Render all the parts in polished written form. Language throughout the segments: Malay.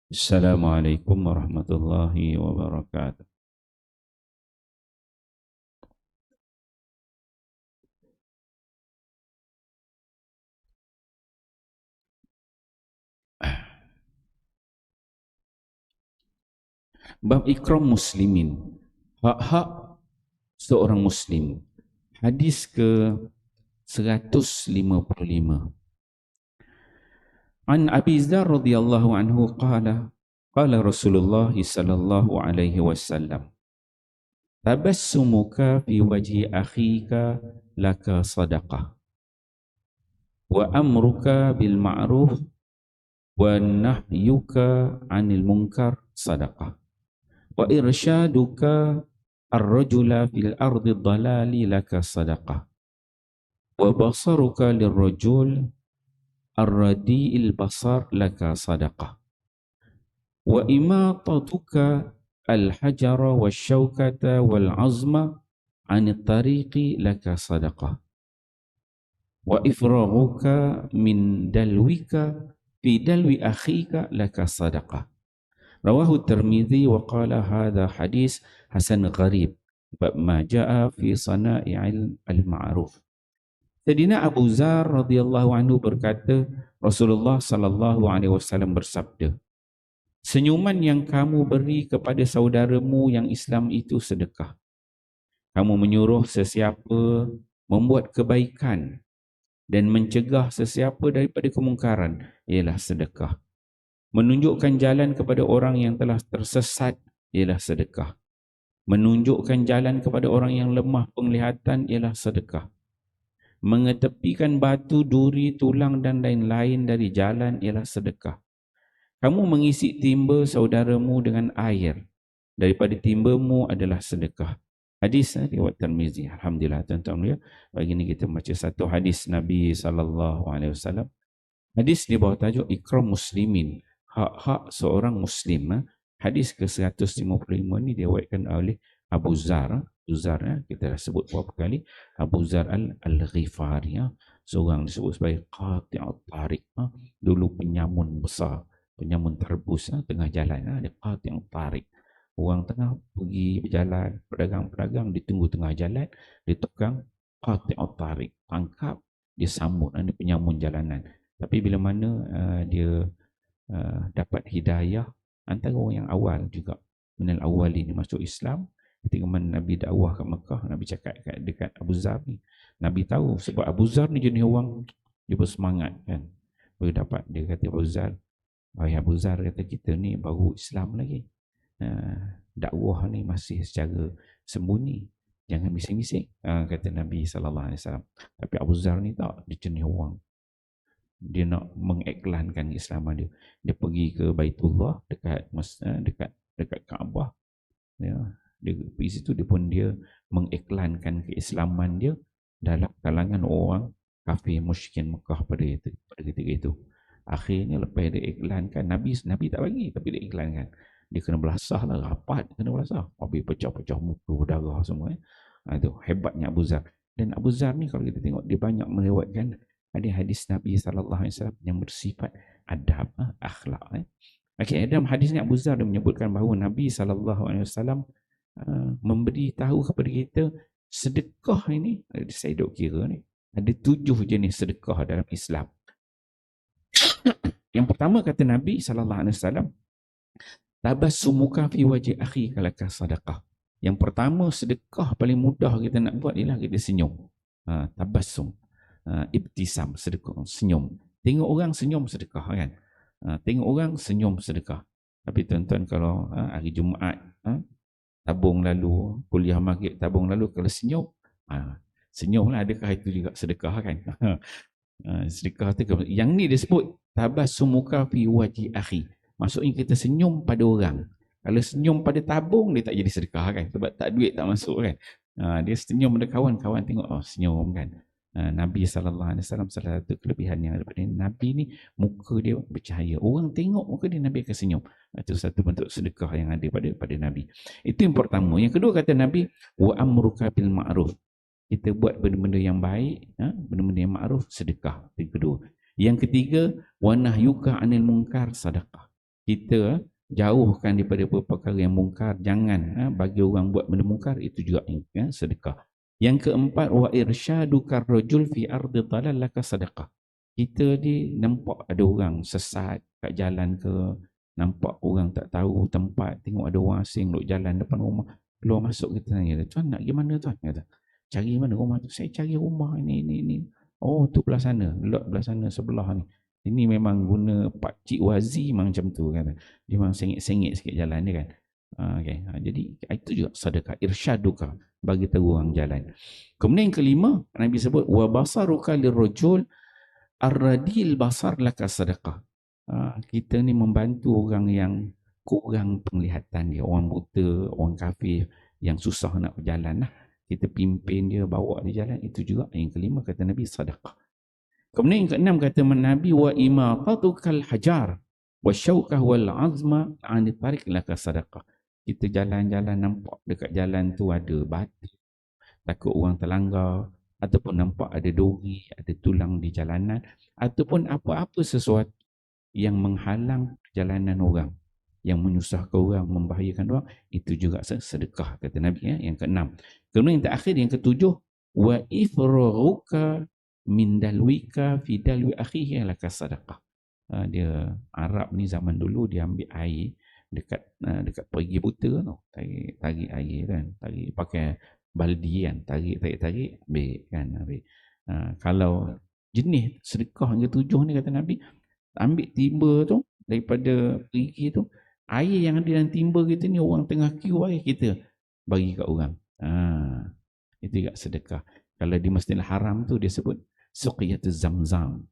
Assalamualaikum warahmatullahi wabarakatuh. Bab ikram muslimin. Hak-hak seorang muslim. Hadis ke 155. An Abi Dzar radhiyallahu anhu qala Rasulullah sallallahu alaihi wasallam, tabassumuka fi wajhi akhika laka sadaqah wa amruka bil ma'ruf wa nahyuka 'anil munkar sadaqah wa irsyaduka ar-rajula fil ardi dhalali laka sadaqah wa basaruka lirrajul ar-radi'il basar laka sadaqah wa imatatuka al-hajara wasyaukata wal azma 'anit tariqi laka sadaqah wa ifraghuka min dalwika fi dalwi akhika laka sadaqah. Rawahu Tirmidzi wa qala hadha hadis hasan gharib bab ma jaa fi sana'i'il al-ma'ruf. Sayyidina Abu Dzar radhiyallahu anhu berkata, Rasulullah sallallahu alaihi wasallam bersabda, senyuman yang kamu beri kepada saudaramu yang Islam itu sedekah. Kamu menyuruh sesiapa membuat kebaikan dan mencegah sesiapa daripada kemungkaran ialah sedekah. Menunjukkan jalan kepada orang yang telah tersesat ialah sedekah. Menunjukkan jalan kepada orang yang lemah penglihatan ialah sedekah. Mengetepikan batu, duri, tulang dan lain-lain dari jalan ialah sedekah. Kamu mengisi timba saudaramu dengan air daripada timbamu adalah sedekah. Hadis riwayat Tirmizi. Alhamdulillah tuan-tuan ya. Pagi ni kita baca satu hadis Nabi SAW. Hadis di bawah tajuk Ikram Muslimin, hak-hak seorang Muslim. Hadis ke-155 ni diriwayatkan oleh Abu Dzar. Kita dah sebut beberapa kali. Abu Dzar Al-Ghifari. Seorang disebut sebagai Qati'ut Tariq. Dulu penyamun besar, penyamun terbus tengah jalan. Dia Qati'ut Tariq. Orang tengah pergi berjalan, pedagang-pedagang ditunggu tengah jalan, ditukang Qati'ut Tariq. Tangkap, dia sambut. Dia penyamun jalanan. Tapi bila mana dia dapat hidayah, antara orang yang awal juga, minal awali ni masuk Islam, ketika mana Nabi dakwah kat Mekah, Nabi cakap dekat Abu Dzar ni, Nabi tahu sebab Abu Dzar ni jenis orang dia bersemangat kan. Bila dapat dia kata Abu Dzar, Abu Dzar kata kita ni baru Islam lagi, dakwah ni masih secara sembunyi, jangan bising-bising, kata Nabi SAW. Tapi Abu Dzar ni tak, dia jenis orang dia nak mengiklankan Islaman dia. Dia pergi ke Baitullah dekat Kaabah. Ya, dia pergi situ dia mengiklankan keislaman dia dalam kalangan orang kafir musyrikin Mekah pada ketika itu. Akhirnya lepas dia iklankan, Nabi tak bagi tapi dia iklankan. Dia kena belasah lah, rapat kena belasah. Habis pecah-pecah muka, berdarah semua. Itu hebatnya Abu Dzar. Dan Abu Dzar ni kalau kita tengok dia banyak meriwayatkan hadis Nabi SAW yang bersifat adab, akhlak. Okey, dalam hadis ni Abu Dzar menyebutkan bahawa Nabi SAW memberi tahu kepada kita sedekah ini, saya duk kira ni, ada 7 jenis sedekah dalam Islam. Yang pertama kata Nabi SAW, tabassumuka fi wajhi akhi kalaka sadaqah. Yang pertama sedekah paling mudah kita nak buat ialah kita senyum. Tabassum. Ibtisam, sedekah, senyum. Tengok orang senyum sedekah kan. Tengok orang senyum sedekah. Tapi tuan-tuan kalau hari Jumaat tabung lalu, kuliah maghrib tabung lalu, kalau senyum, senyumlah, adakah itu juga sedekah kan? Sedekah tu yang ni dia sebut tabassumuka fi wajhi akhi. Maksudnya kita senyum pada orang. Kalau senyum pada tabung dia tak jadi sedekah kan, sebab tak duit tak masuk kan. Dia senyum pada kawan-kawan, tengok senyum kan. Nabi SAW salah satu kelebihan yang daripada Nabi ni, muka dia bercahaya. Orang tengok muka dia, Nabi akan senyum. Itu satu bentuk sedekah yang ada pada Nabi. Itu yang pertama. Yang kedua kata Nabi, wa amruka bil ma'ruf. Kita buat benda-benda yang baik, benda-benda yang ma'ruf, sedekah. Yang kedua. Yang ketiga, wa nahyuka anil munkar, sedekah. kita jauhkan daripada perkara yang mungkar, jangan bagi orang buat benda mungkar, itu juga sedekah. Yang keempat, wa irsyadu karrajul fi ardi dhalal laka sedekah. Kita ni nampak ada orang sesat kat jalan ke, nampak orang tak tahu tempat, tengok ada orang asing duk jalan depan rumah, keluar masuk, kita tanya, tuan nak pergi mana tuan? Kata, cari mana rumah tu? Saya cari rumah ni. Oh, tu belah sana, lot belah sana sebelah ni. Ini memang guna pakcik wazi macam tu kan. Dia memang sengit-sengit sikit jalan dia kan. Okay. Jadi itu juga sedekah, irsyaduka, bagi tahu orang jalan. Kemudian yang kelima, Nabi sebut wa basaruka lirrajul ar-radil basar laka sedekah. Kita ni membantu orang yang kurang penglihatan dia, orang buta, orang kafir yang susah nak berjalan lah. Kita pimpin dia, bawa dia jalan, itu juga yang kelima kata Nabi, sedekah. Kemudian yang keenam kata Nabi, wa imatatukal hajar wa syaukah wal azma an tarik laka sedekah. Kita jalan-jalan nampak dekat jalan tu ada batu, takut orang terlanggar, ataupun nampak ada duri, ada tulang di jalanan, ataupun apa-apa sesuatu yang menghalang perjalanan orang, yang menyusahkan orang, membahayakan orang, itu juga sedekah kata Nabi yang keenam. Kemudian yang terakhir, yang ketujuh, wa ifraruka min dalwika fi dalwi akhihi laka sedekah. Dia Arab ni zaman dulu dia ambil air dekat pergi buta tu, tarik air kan, tarik pakai baldi kan, tarik ambil kan, ambil. Kalau jenis sedekah yang ketujuh ni kata Nabi, ambil timba tu daripada pergi tu, air yang ada dalam timba kita ni, orang tengah queue air, kita bagi kat orang. Itu juga sedekah. Kalau di Masjidil Haram tu dia sebut suqiyatuz zamzam.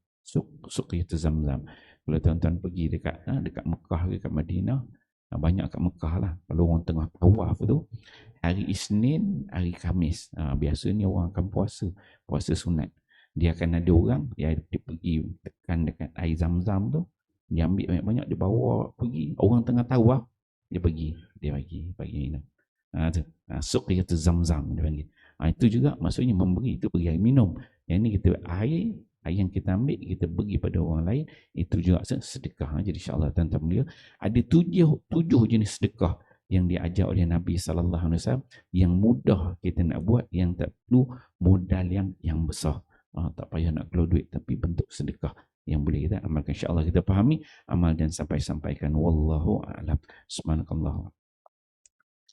Suqiyatuz zamzam. Kalau tuan-tuan pergi dekat Mekah ke dekat Madinah, banyak kat Mekah lah, kalau orang tengah tawaf tu, hari Isnin, hari Khamis, biasanya orang akan puasa sunat. Dia akan ada orang, dia pergi tekan dekat air zam-zam tu, dia ambil banyak-banyak, dia bawa pergi, orang tengah tawaf, dia bagi minum. Suqiyatuz zamzam dia panggil. Itu juga maksudnya memberi, itu beri air minum. Yang ni kita air yang kita ambil, kita bagi pada orang lain, itu juga sedekah. Jadi insya-Allah tuan-tuan mulia, ada tujuh jenis sedekah yang diajar oleh Nabi SAW, yang mudah kita nak buat, yang tak perlu modal yang besar. Tak payah nak keluar duit, tapi bentuk sedekah yang boleh kita amalkan. InsyaAllah kita fahami, amal dan sampaikan. Wallahu a'lam. Subhanakallah.